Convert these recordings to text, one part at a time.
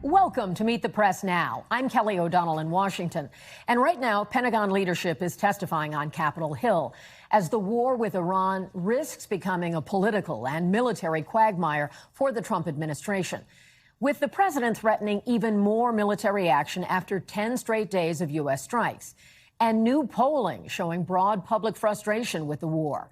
Welcome to Meet the Press Now. I'm Kelly O'Donnell in Washington. And right now, Pentagon leadership is testifying on Capitol Hill as the war with Iran risks becoming a political and military quagmire for the Trump administration, with the president threatening even more military action after 10 straight days of U.S. strikes, and new polling showing broad public frustration with the war.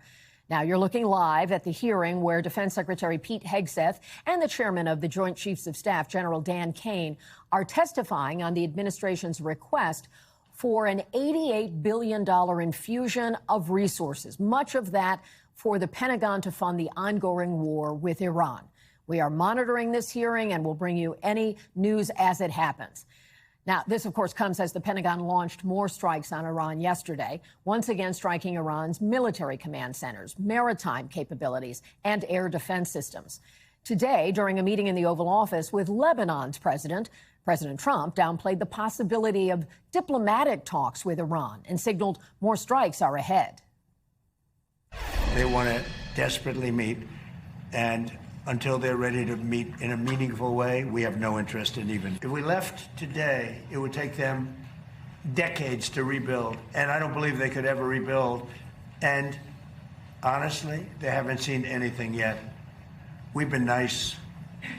Now, you're looking live at the hearing where Defense Secretary Pete Hegseth and the chairman of the Joint Chiefs of Staff, General Dan Caine, are testifying on the administration's request for an $88 billion infusion of resources, much of that for the Pentagon to fund the ongoing war with Iran. We are monitoring this hearing and will bring you any news as it happens. Now, this, of course, comes as the Pentagon launched more strikes on Iran yesterday, once again striking Iran's military command centers, maritime capabilities, and air defense systems. Today, during a meeting in the Oval Office with Lebanon's President Trump downplayed the possibility of diplomatic talks with Iran and signaled more strikes are ahead. They want to desperately meet, and until they're ready to meet in a meaningful way, we have no interest in even. If we left today, it would take them decades to rebuild, and I don't believe they could ever rebuild. And honestly, they haven't seen anything yet. We've been nice.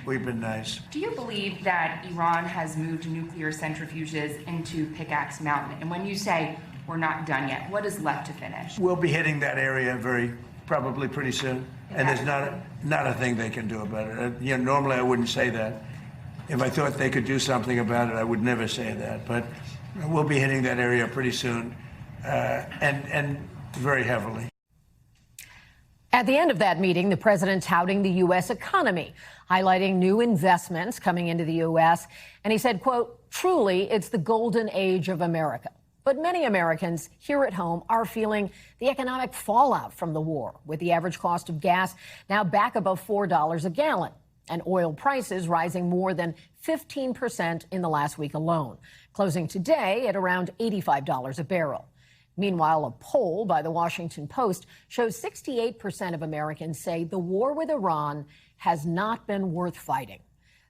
We've been nice. Do you believe that Iran has moved nuclear centrifuges into Pickaxe Mountain? And when you say we're not done yet, what is left to finish? We'll be hitting that area probably pretty soon. And there's not a thing they can do about it. Normally I wouldn't say that. If I thought they could do something about it, I would never say that. But we'll be hitting that area pretty soon, and very heavily. At the end of that meeting, the president touting the U.S. economy, highlighting new investments coming into the U.S. And he said, quote, "Truly, it's the golden age of America." But many Americans here at home are feeling the economic fallout from the war, with the average cost of gas now back above $4 a gallon and oil prices rising more than 15% in the last week alone, closing today at around $85 a barrel. Meanwhile, a poll by the Washington Post shows 68% of Americans say the war with Iran has not been worth fighting.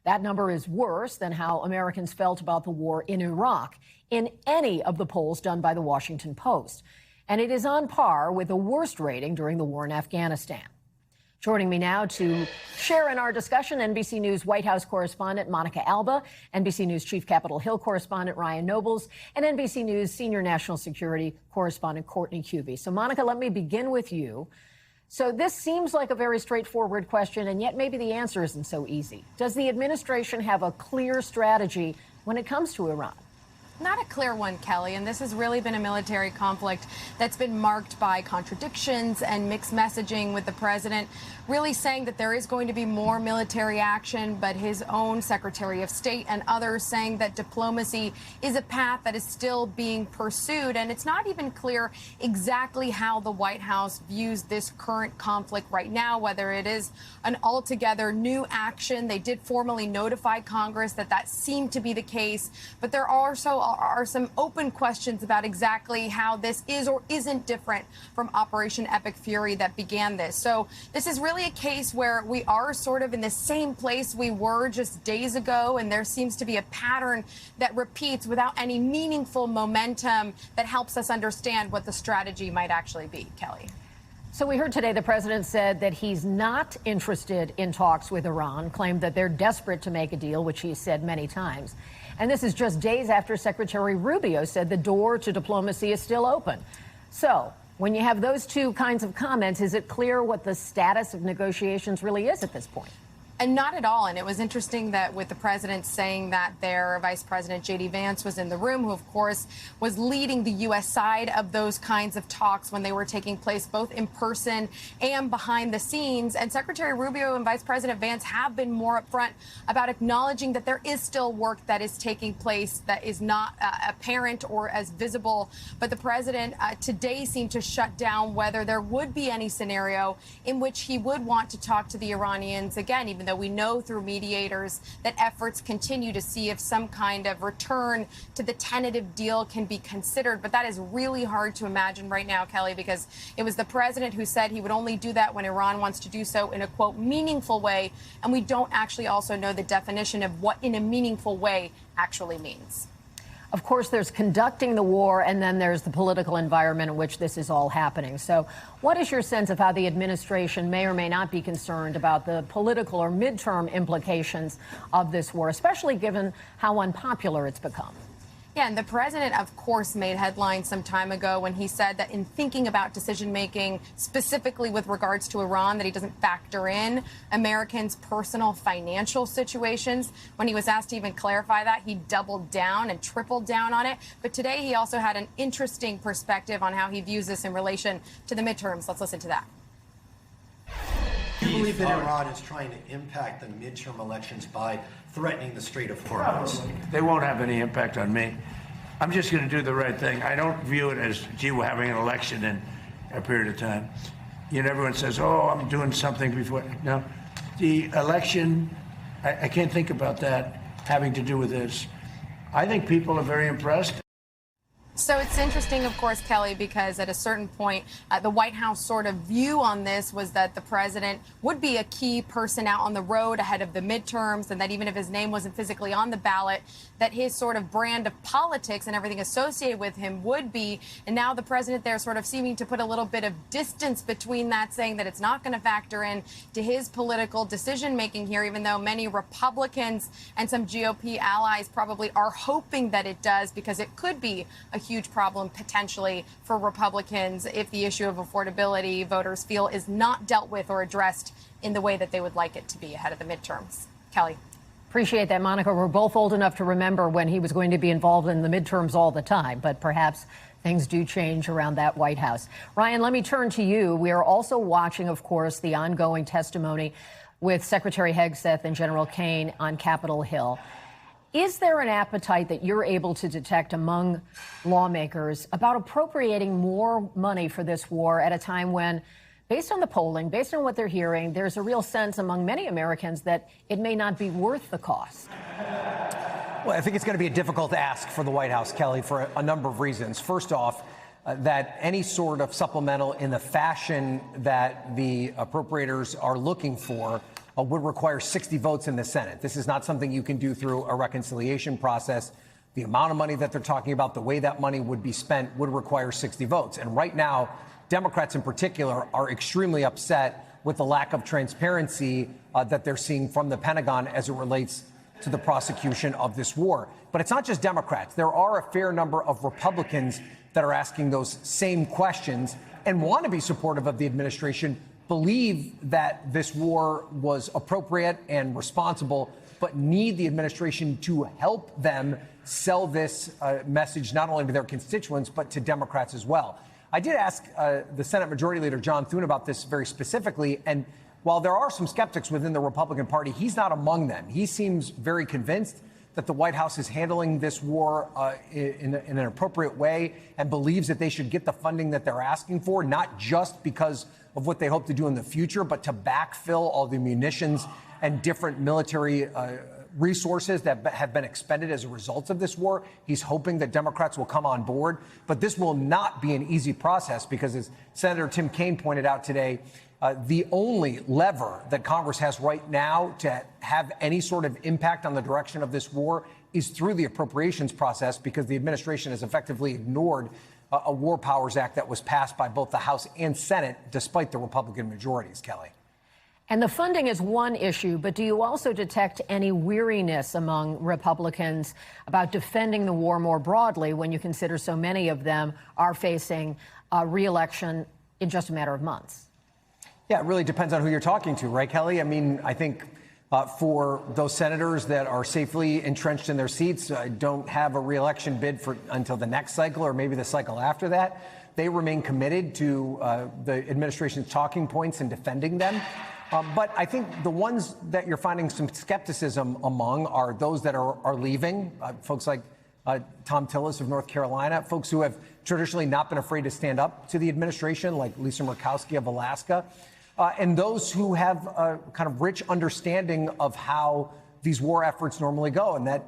That number is worse than how Americans felt about the war in Iraq in any of the polls done by the Washington Post. And it is on par with the worst rating during the war in Afghanistan. Joining me now to share in our discussion, NBC News White House correspondent Monica Alba, NBC News Chief Capitol Hill correspondent Ryan Nobles, and NBC News Senior National Security correspondent Courtney Kube. So, Monica, let me begin with you. So this seems like a very straightforward question, and yet maybe the answer isn't so easy. Does the administration have a clear strategy when it comes to Iran? Not a clear one, Kelly, and this has really been a military conflict that's been marked by contradictions and mixed messaging, with the president really saying that there is going to be more military action, but his own Secretary of State and others saying that diplomacy is a path that is still being pursued. And it's not even clear exactly how the White House views this current conflict right now, whether it is an altogether new action. They did formally notify Congress that seemed to be the case, but there also are some open questions about exactly how this is or isn't different from Operation Epic Fury that began this. So this is really a case where we are sort of in the same place we were just days ago, and there seems to be a pattern that repeats without any meaningful momentum that helps us understand what the strategy might actually be, Kelly. So we heard today the president said that he's not interested in talks with Iran, claimed that they're desperate to make a deal, which he's said many times. And this is just days after Secretary Rubio said the door to diplomacy is still open. So when you have those two kinds of comments, is it clear what the status of negotiations really is at this point? And not at all. And it was interesting that with the president saying that their Vice President J.D. Vance was in the room, who, of course, was leading the U.S. side of those kinds of talks when they were taking place both in person and behind the scenes. And Secretary Rubio and Vice President Vance have been more upfront about acknowledging that there is still work that is taking place that is not apparent or as visible. But the president today seemed to shut down whether there would be any scenario in which he would want to talk to the Iranians again, even even though we know through mediators that efforts continue to see if some kind of return to the tentative deal can be considered. But that is really hard to imagine right now, Kelly, because it was the president who said he would only do that when Iran wants to do so in a, quote, meaningful way. And we don't actually also know the definition of what in a meaningful way actually means. Of course, there's conducting the war, and then there's the political environment in which this is all happening. So what is your sense of how the administration may or may not be concerned about the political or midterm implications of this war, especially given how unpopular it's become? Yeah, and the president, of course, made headlines some time ago when he said that in thinking about decision-making, specifically with regards to Iran, that he doesn't factor in Americans' personal financial situations. When he was asked to even clarify that, he doubled down and tripled down on it. But today he also had an interesting perspective on how he views this in relation to the midterms. Let's listen to that. Do you believe that Iran is trying to impact the midterm elections by threatening the Strait of Hormuz? They won't have any impact on me. I'm just going to do the right thing. I don't view it as, gee, we're having an election in a period of time. You know, everyone says, oh, I'm doing something before. No, the election, I can't think about that having to do with this. I think people are very impressed. So it's interesting, of course, Kelly, because at a certain point, the White House sort of view on this was that the president would be a key person out on the road ahead of the midterms, and that even if his name wasn't physically on the ballot, that his sort of brand of politics and everything associated with him would be. And now the president there sort of seeming to put a little bit of distance between that, saying that it's not going to factor in to his political decision making here, even though many Republicans and some GOP allies probably are hoping that it does, because it could be a huge problem potentially for Republicans if the issue of affordability, voters feel, is not dealt with or addressed in the way that they would like it to be ahead of the midterms. Kelly. Appreciate that, Monica. We're both old enough to remember when he was going to be involved in the midterms all the time, but perhaps things do change around that White House. Ryan, let me turn to you. We are also watching, of course, the ongoing testimony with Secretary Hegseth and General Caine on Capitol Hill. Is there an appetite that you're able to detect among lawmakers about appropriating more money for this war at a time when, based on the polling, based on what they're hearing, there's a real sense among many Americans that it may not be worth the cost? Well, I think it's going to be a difficult ask for the White House, Kelly, for a number of reasons. First off, that any sort of supplemental in the fashion that the appropriators are looking for would require 60 votes in the Senate. This is not something you can do through a reconciliation process. The amount of money that they're talking about, the way that money would be spent, would require 60 votes. And right now, Democrats in particular are extremely upset with the lack of transparency that they're seeing from the Pentagon as it relates to the prosecution of this war. But it's not just Democrats. There are a fair number of Republicans that are asking those same questions and want to be supportive of the administration, believe that this war was appropriate and responsible, but need the administration to help them sell this message not only to their constituents, but to Democrats as well. I did ask the Senate Majority Leader John Thune about this very specifically, and while there are some skeptics within the Republican Party, he's not among them. He seems very convinced that the White House is handling this war in an appropriate way and believes that they should get the funding that they're asking for, not just because of what they hope to do in the future, but to backfill all the munitions and different military resources that have been expended as a result of this war. He's hoping that Democrats will come on board. But this will not be an easy process because, as Senator Tim Kaine pointed out today, the only lever that Congress has right now to have any sort of impact on the direction of this war is through the appropriations process, because the administration has effectively ignored a War Powers Act that was passed by both the House and Senate, despite the Republican majorities, Kelly. And the funding is one issue, but do you also detect any weariness among Republicans about defending the war more broadly when you consider so many of them are facing re-election in just a matter of months? Yeah, it really depends on who you're talking to, right, Kelly? I mean, I think for those senators that are safely entrenched in their seats, don't have a re-election bid for until the next cycle or maybe the cycle after that, they remain committed to the administration's talking points and defending them. But I think the ones that you're finding some skepticism among are those that are leaving, folks like Tom Tillis of North Carolina, folks who have traditionally not been afraid to stand up to the administration, like Lisa Murkowski of Alaska. and those who have a kind of rich understanding of how these war efforts normally go. And that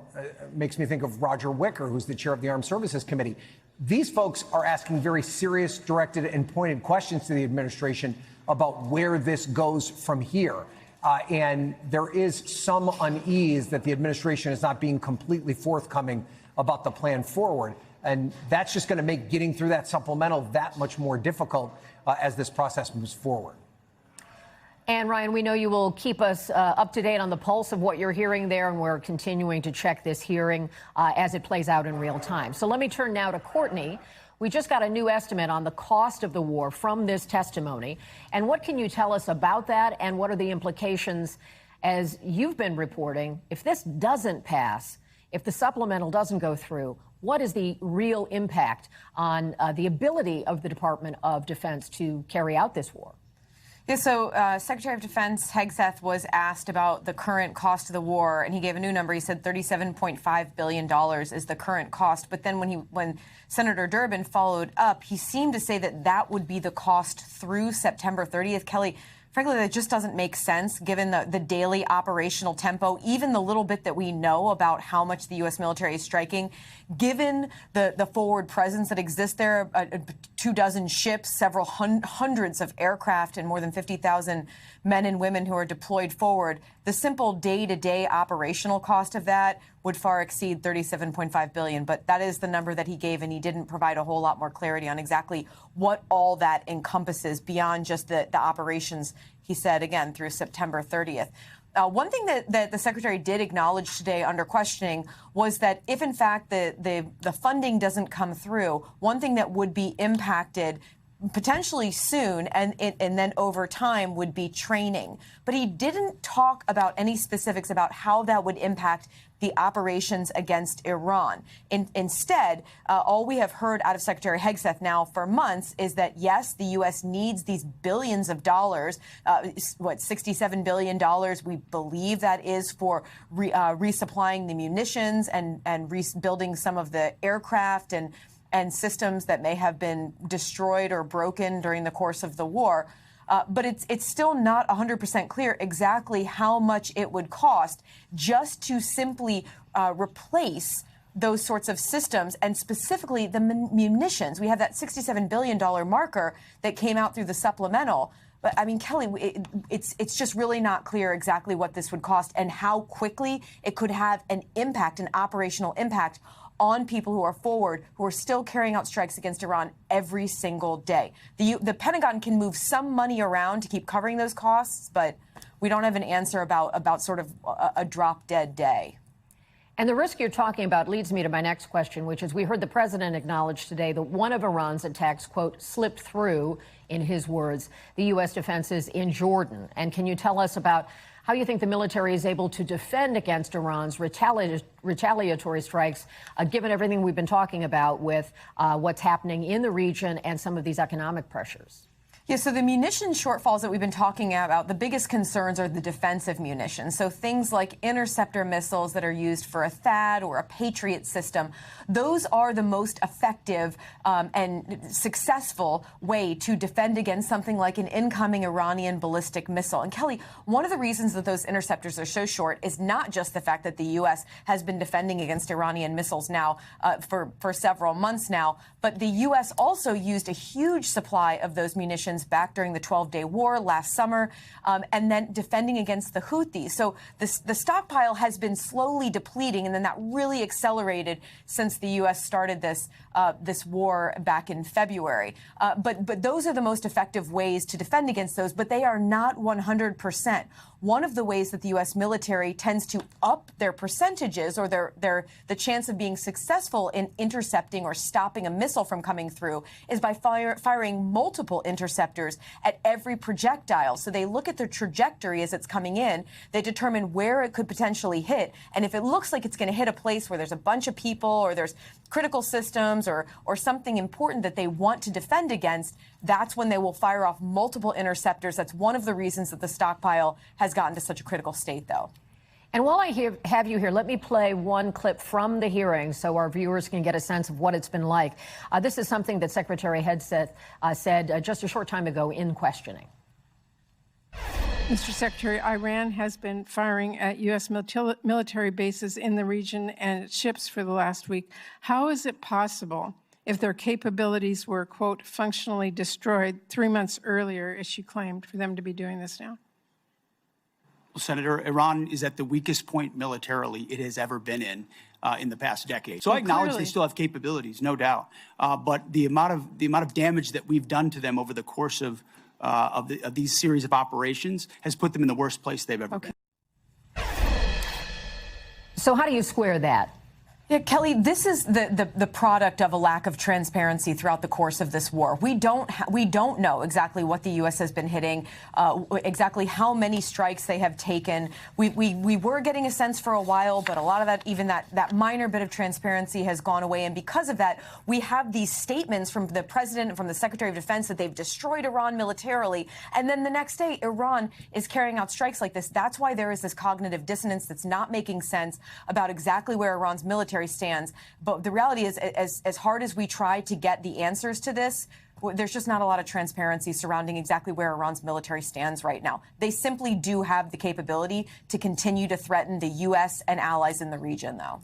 makes me think of Roger Wicker, who's the chair of the Armed Services Committee. These folks are asking very serious, directed and pointed questions to the administration about where this goes from here. And there is some unease that the administration is not being completely forthcoming about the plan forward. And that's just going to make getting through that supplemental that much more difficult as this process moves forward. And Ryan, we know you will keep us up to date on the pulse of what you're hearing there, and we're continuing to check this hearing as it plays out in real time. So let me turn now to Courtney. We just got a new estimate on the cost of the war from this testimony. And what can you tell us about that, and what are the implications, as you've been reporting, if this doesn't pass, if the supplemental doesn't go through? What is the real impact on the ability of the Department of Defense to carry out this war? Yeah, so Secretary of Defense Hegseth was asked about the current cost of the war, and he gave a new number. He said $37.5 billion is the current cost. But then when Senator Durbin followed up, he seemed to say that that would be the cost through September 30th. Kelly, frankly, that just doesn't make sense given the daily operational tempo, even the little bit that we know about how much the U.S. military is striking, given the forward presence that exists there, 24 ships, several hundreds of aircraft, and more than 50,000 men and women who are deployed forward. The simple day-to-day operational cost of that would far exceed $37.5 billion. But that is the number that he gave, and he didn't provide a whole lot more clarity on exactly what all that encompasses beyond just the operations, he said, again, through September 30th. One thing that the Secretary did acknowledge today under questioning was that if, in fact, the funding doesn't come through, one thing that would be impacted potentially soon and then over time would be training. But he didn't talk about any specifics about how that would impact the operations against Iran. Instead, all we have heard out of Secretary Hegseth now for months is that, yes, the U.S. needs these billions of dollars, $67 billion, we believe that is for resupplying the munitions and rebuilding some of the aircraft and systems that may have been destroyed or broken during the course of the war. But it's still not 100% clear exactly how much it would cost just to simply replace those sorts of systems, and specifically the munitions. We have that $67 billion marker that came out through the supplemental. But, I mean, Kelly, it's just really not clear exactly what this would cost and how quickly it could have an impact, an operational impact on people who are forward, who are still carrying out strikes against Iran every single day. The Pentagon can move some money around to keep covering those costs, but we don't have an answer about sort of a drop-dead day. And the risk you're talking about leads me to my next question, which is we heard the president acknowledge today that one of Iran's attacks, quote, slipped through, in his words, the U.S. defenses in Jordan. And can you tell us about how you think the military is able to defend against Iran's retaliatory strikes, given everything we've been talking about with what's happening in the region and some of these economic pressures? Yeah, so the munition shortfalls that we've been talking about, the biggest concerns are the defensive munitions. So things like interceptor missiles that are used for a THAAD or a Patriot system, those are the most effective and successful way to defend against something like an incoming Iranian ballistic missile. And Kelly, one of the reasons that those interceptors are so short is not just the fact that the U.S. has been defending against Iranian missiles now for several months now, but the U.S. also used a huge supply of those munitions back during the 12-day war last summer, and then defending against the Houthis. So the stockpile has been slowly depleting, and then that really accelerated since the U.S. started this war back in February. But those are the most effective ways to defend against those, but they are not 100%. One of the ways that the U.S. military tends to up their percentages or the chance of being successful in intercepting or stopping a missile from coming through is by firing multiple interceptors at every projectile. So they look at the trajectory as it's coming in. They determine where it could potentially hit. And if it looks like it's going to hit a place where there's a bunch of people or there's critical systems or something important that they want to defend against, that's when they will fire off multiple interceptors. That's one of the reasons that the stockpile has gotten to such a critical state, though. And while I have you here, let me play one clip from the hearing so our viewers can get a sense of what it's been like. This is something that Secretary Hegseth said just a short time ago in questioning. Mr. Secretary, Iran has been firing at U.S. military bases in the region and its ships for the last week. How is it possible, if their capabilities were, quote, functionally destroyed 3 months earlier, as she claimed, for them to be doing this now? Well, Senator, Iran is at the weakest point militarily it has ever been in the past decade. So I acknowledge they still have capabilities, no doubt. But the amount of damage that we've done to them over the course of these series of operations has put them in the worst place they've ever been. So how do you square that? Yeah, Kelly, this is the product of a lack of transparency throughout the course of this war. We don't know exactly what the U.S. has been hitting, exactly how many strikes they have taken. We were getting a sense for a while, but a lot of that, even that minor bit of transparency has gone away. And because of that, we have these statements from the president and from the Secretary of Defense that they've destroyed Iran militarily. And then the next day, Iran is carrying out strikes like this. That's why there is this cognitive dissonance that's not making sense about exactly where Iran's military stands. But the reality is, as hard as we try to get the answers to this, there's just not a lot of transparency surrounding exactly where Iran's military stands right now. They simply do have the capability to continue to threaten the U.S. and allies in the region, though.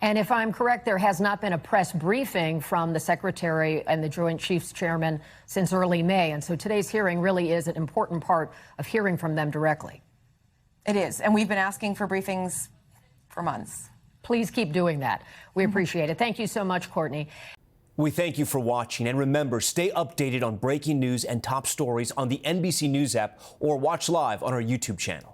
And if I'm correct, there has not been a press briefing from the Secretary and the Joint Chiefs Chairman since early May. And so today's hearing really is an important part of hearing from them directly. It is. And we've been asking for briefings for months. Please keep doing that. We appreciate it. Thank you so much, Courtney. We thank you for watching. And remember, stay updated on breaking news and top stories on the NBC News app or watch live on our YouTube channel.